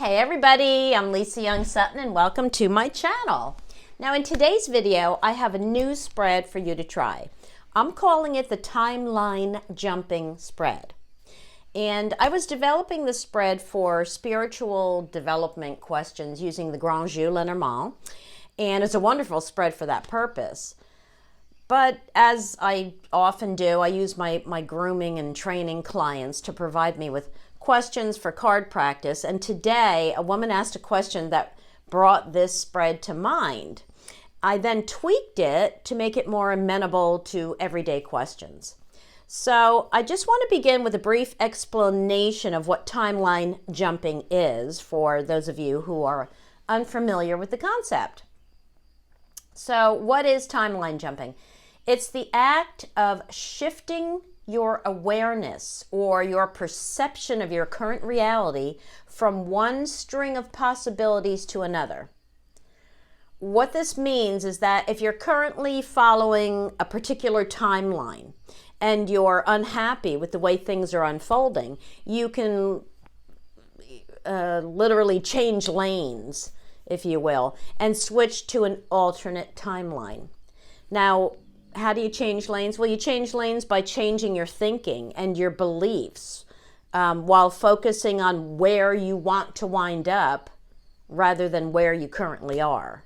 Hey everybody, I'm Lisa Young Sutton and welcome to my channel. Now in today's video, I have a new spread for you to try. I'm calling it the timeline jumping spread. And I was developing the spread for spiritual development questions using the Grand Jeu Lenormand. And it's a wonderful spread for that purpose. But as I often do, I use my grooming and training clients to provide me with questions for card practice. And today, a woman asked a question that brought this spread to mind. I then tweaked it to make it more amenable to everyday questions. So I just want to begin with a brief explanation of what timeline jumping is for those of you who are unfamiliar with the concept. So what is timeline jumping? It's the act of shifting your awareness or your perception of your current reality from one string of possibilities to another. What this means is that if you're currently following a particular timeline and you're unhappy with the way things are unfolding, you can literally change lanes, if you will, and switch to an alternate timeline. Now, how do you change lanes? Well, you change lanes by changing your thinking and your beliefs while focusing on where you want to wind up rather than where you currently are.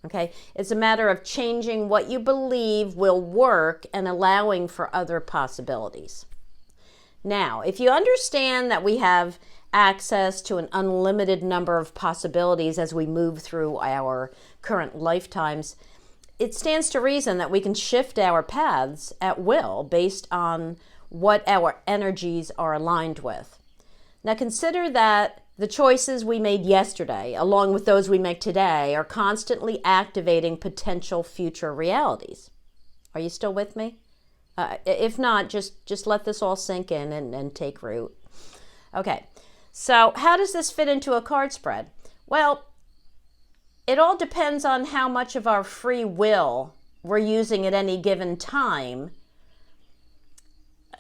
Okay? It's a matter of changing what you believe will work and allowing for other possibilities. Now, if you understand that we have access to an unlimited number of possibilities as we move through our current lifetimes, it stands to reason that we can shift our paths at will based on what our energies are aligned with. Now consider that the choices we made yesterday, along with those we make today, are constantly activating potential future realities. Are you still with me? If not, just let this all sink in and take root. Okay, so how does this fit into a card spread? Well, it all depends on how much of our free will we're using at any given time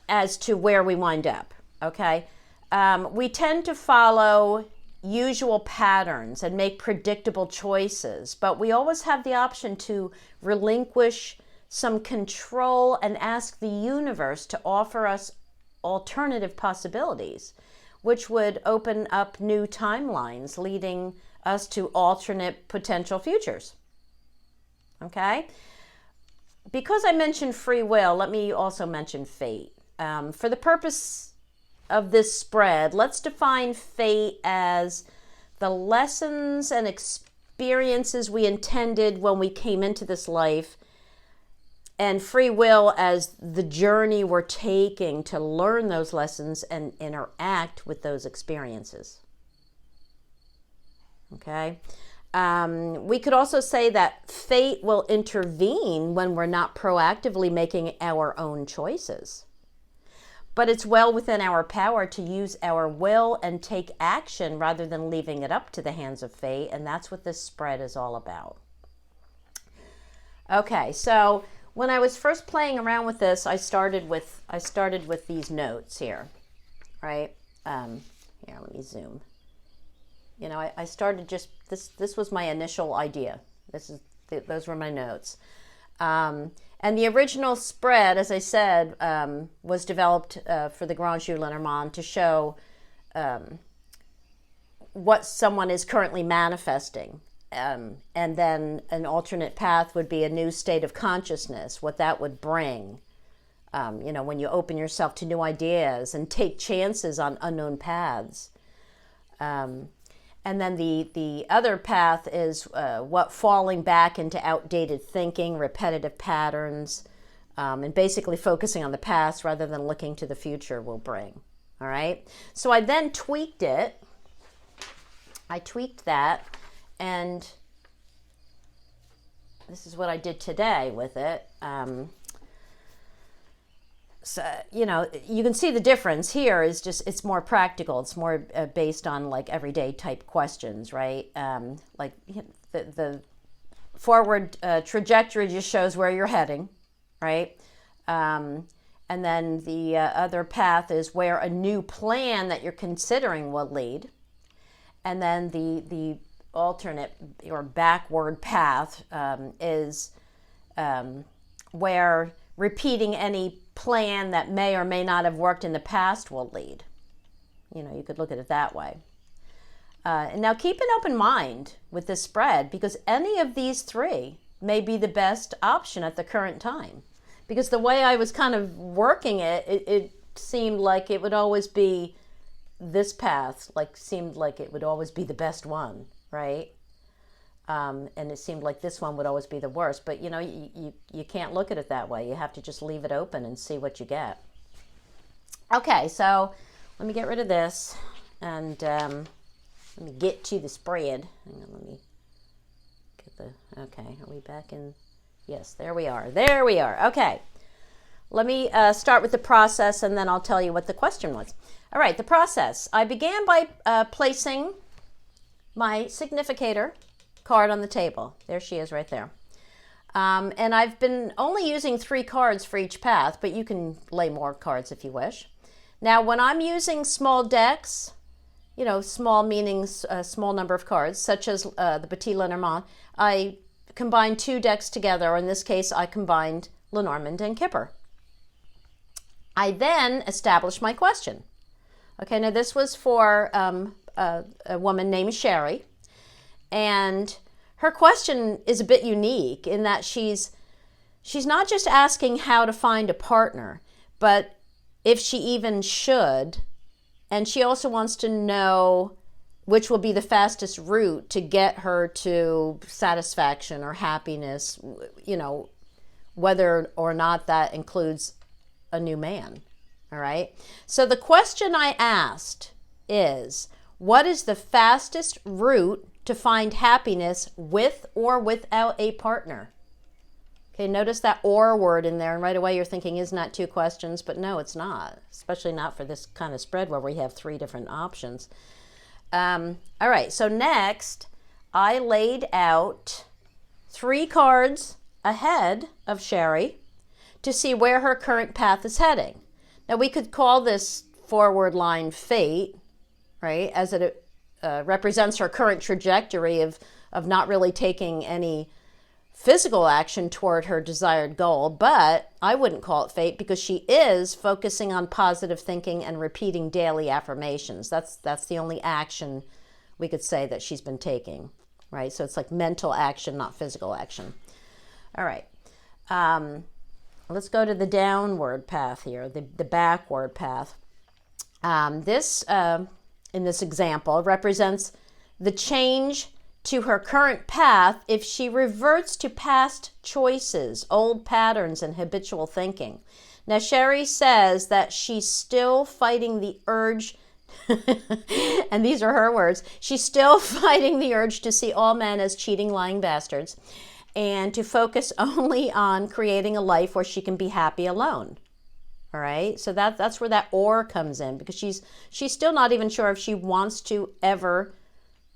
as to where we wind up, okay? We tend to follow usual patterns and make predictable choices, but we always have the option to relinquish some control and ask the universe to offer us alternative possibilities, which would open up new timelines, leading us to alternate potential futures. Okay? Because I mentioned free will, let me also mention fate. For the purpose of this spread, let's define fate as the lessons and experiences we intended when we came into this life, and free will as the journey we're taking to learn those lessons and interact with those experiences. Okay. We could also say that fate will intervene when we're not proactively making our own choices. But it's well within our power to use our will and take action rather than leaving it up to the hands of fate, and that's what this spread is all about. Okay, so when I was first playing around with this, I started with these notes here, right? Here, let me zoom. You know, I started just, this was my initial idea. Those were my notes. And the original spread, as I said, was developed for the Grand Jeu Lenormand to show what someone is currently manifesting. And then an alternate path would be a new state of consciousness, what that would bring. You know, when you open yourself to new ideas and take chances on unknown paths. And then the other path is what falling back into outdated thinking, repetitive patterns, and basically focusing on the past rather than looking to the future will bring. All right? So I then tweaked it. I tweaked that, and this is what I did today with it. So, you know, you can see the difference here is just, it's more practical. It's more based on like everyday type questions, right? Like the forward trajectory just shows where you're heading, right? And then the other path is where a new plan that you're considering will lead. And then the alternate or backward path is where repeating any plan that may or may not have worked in the past will lead. You know, you could look at it that way. And now keep an open mind with this spread, because any of these three may be the best option at the current time. Because the way I was kind of working it, it seemed like it would always be this path, seemed like it would always be the best one, right? And it seemed like this one would always be the worst. But, you know, you can't look at it that way. You have to just leave it open and see what you get. Okay, so let me get rid of this and let me get to the spread. Hang on, let me get the, okay, are we back in? Yes, there we are. There we are. Okay, let me start with the process and then I'll tell you what the question was. All right, the process. I began by placing my significator card on the table. There she is right there. And I've been only using 3 cards for each path, but you can lay more cards if you wish. Now, when I'm using small decks, you know, small meaning a small number of cards, such as the Petit Lenormand, I combine 2 decks together, or in this case, I combined Lenormand and Kipper. I then establish my question. Okay, now this was for a woman named Sherry, and her question is a bit unique in that she's not just asking how to find a partner, but if she even should, and she also wants to know which will be the fastest route to get her to satisfaction or happiness, you know, whether or not that includes a new man. All right. So the question I asked is, what is the fastest route to find happiness with or without a partner? Okay, notice that "or" word in there, and right away you're thinking, isn't that 2 questions? But no, it's not, especially not for this kind of spread where we have 3 different options. All right, so next I laid out 3 cards ahead of Sherry to see where her current path is heading. Now we could call this forward line fate, right, as it represents her current trajectory of not really taking any physical action toward her desired goal, but I wouldn't call it fate because she is focusing on positive thinking and repeating daily affirmations. That's the only action we could say that she's been taking, right? So it's like mental action, not physical action. All right. Let's go to the downward path here, the backward path. This, in this example, represents the change to her current path if she reverts to past choices, old patterns, and habitual thinking. Now, Sherry says that she's still fighting the urge, and these are her words, she's still fighting the urge to see all men as cheating, lying bastards, and to focus only on creating a life where she can be happy alone. All right, so that's where that "or" comes in, because she's still not even sure if she wants to ever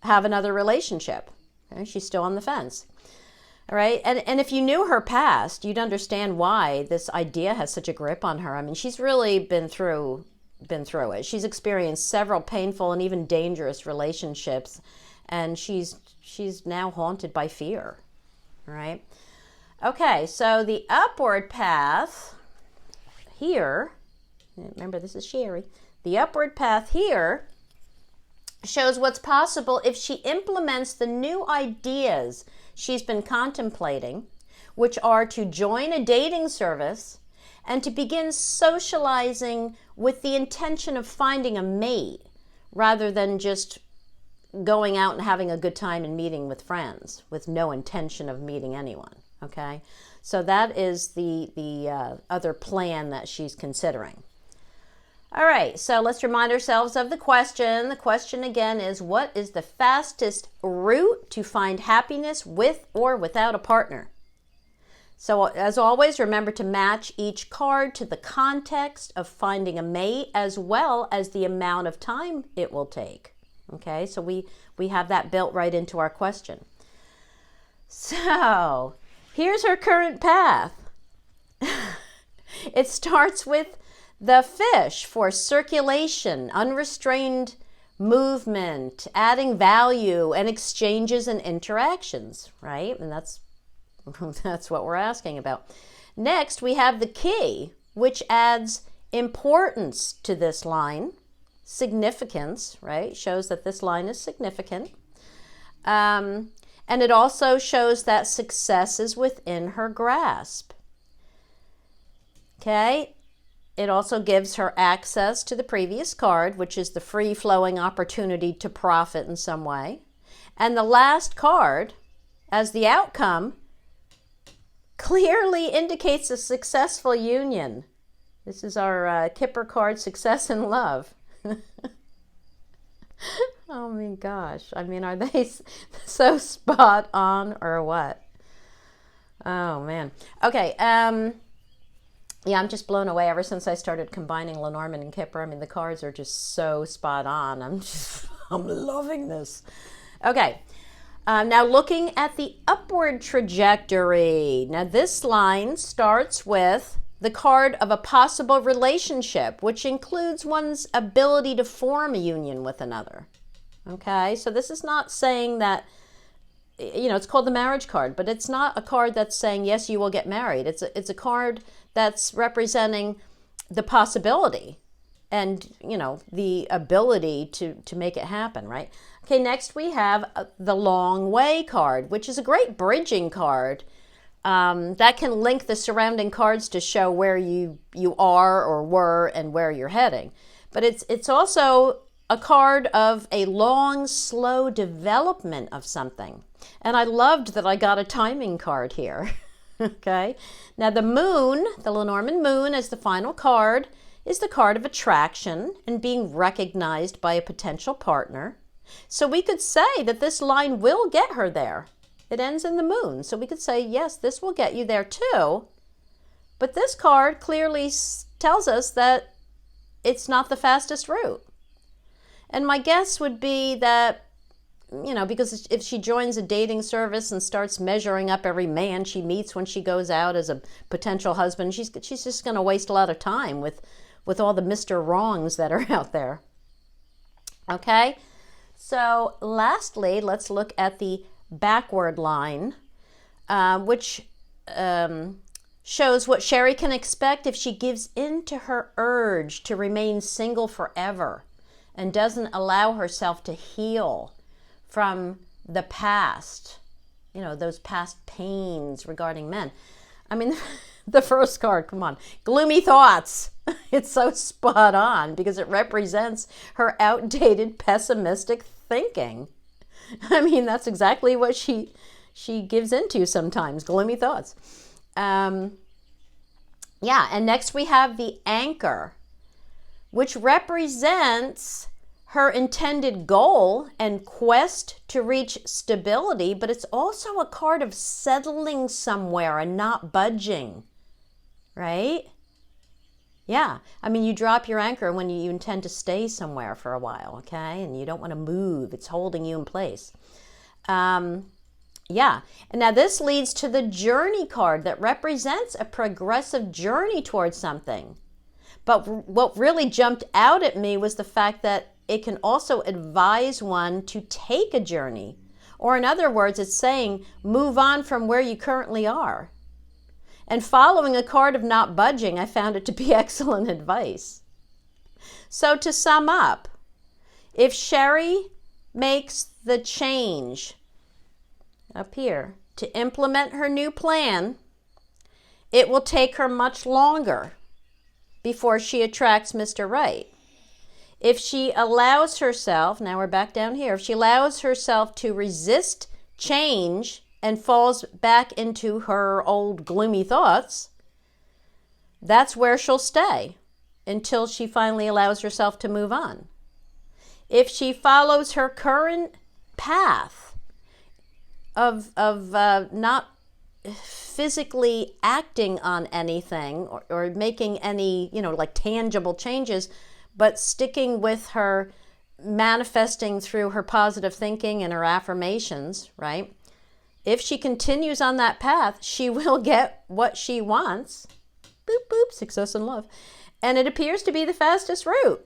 have another relationship. Okay? She's still on the fence. All right, and if you knew her past, you'd understand why this idea has such a grip on her. I mean, she's really been through it. She's experienced several painful and even dangerous relationships, and she's now haunted by fear. All right. Okay, so the upward path here, remember this is Sherry, the upward path here shows what's possible if she implements the new ideas she's been contemplating, which are to join a dating service and to begin socializing with the intention of finding a mate rather than just going out and having a good time and meeting with friends with no intention of meeting anyone. Okay, so that is the other plan that she's considering. All right, so let's remind ourselves of the question. The question again is, what is the fastest route to find happiness with or without a partner? So as always, remember to match each card to the context of finding a mate as well as the amount of time it will take. Okay, so we have that built right into our question. So here's her current path. It starts with the fish for circulation, unrestrained movement, adding value, and exchanges and interactions, right? And that's what we're asking about. Next, we have the key, which adds importance to this line, significance, right? Shows that this line is significant. And it also shows that success is within her grasp. Okay? It also gives her access to the previous card, which is the free-flowing opportunity to profit in some way. And the last card, as the outcome, clearly indicates a successful union. This is our Kipper card, Success in Love. Oh my gosh. I mean, are they so spot on or what? Oh man. Okay. Yeah, I'm just blown away ever since I started combining Lenormand and Kipper. I mean, the cards are just so spot on. I'm loving this. Okay. Now looking at the upward trajectory. Now this line starts with the card of a possible relationship, which includes one's ability to form a union with another. Okay, so this is not saying that, you know, it's called the marriage card, but it's not a card that's saying, yes, you will get married. It's a card that's representing the possibility and, you know, the ability to make it happen, right? Okay, next we have the long way card, which is a great bridging card that can link the surrounding cards to show where you are or were and where you're heading. But it's also a card of a long, slow development of something. And I loved that I got a timing card here. Okay. Now the moon, the Lenormand moon as the final card, is the card of attraction and being recognized by a potential partner. So we could say that this line will get her there. It ends in the moon. So we could say, yes, this will get you there too. But this card clearly tells us that it's not the fastest route. And my guess would be that, you know, because if she joins a dating service and starts measuring up every man she meets when she goes out as a potential husband, she's just going to waste a lot of time with all the Mr. Wrongs that are out there. Okay? So lastly, let's look at the backward line, which shows what Sherry can expect if she gives in to her urge to remain single forever and doesn't allow herself to heal from the past, you know, those past pains regarding men. I mean, the first card, come on, gloomy thoughts. It's so spot on because it represents her outdated, pessimistic thinking. I mean, that's exactly what she gives into sometimes, gloomy thoughts. Yeah, and next we have the anchor, which represents her intended goal and quest to reach stability, but it's also a card of settling somewhere and not budging, right? Yeah, I mean, you drop your anchor when you intend to stay somewhere for a while, okay? And you don't want to move. It's holding you in place. Yeah, and now this leads to the journey card that represents a progressive journey towards something. But what really jumped out at me was the fact that it can also advise one to take a journey. Or in other words, it's saying move on from where you currently are. And following a card of not budging, I found it to be excellent advice. So to sum up, if Sherry makes the change up here to implement her new plan, it will take her much longer before she attracts Mr. Right. If she allows herself, now we're back down here, if she allows herself to resist change and falls back into her old gloomy thoughts, that's where she'll stay until she finally allows herself to move on. If she follows her current path of not physically acting on anything or making any, you know, like tangible changes, but sticking with her manifesting through her positive thinking and her affirmations, right? If she continues on that path, she will get what she wants. Boop, boop, success and love. And it appears to be the fastest route.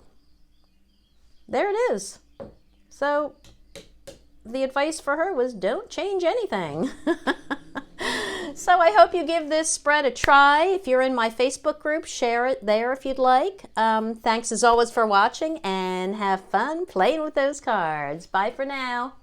There it is. So the advice for her was don't change anything. So I hope you give this spread a try. If you're in my Facebook group, share it there if you'd like. Thanks as always for watching, and have fun playing with those cards. Bye for now.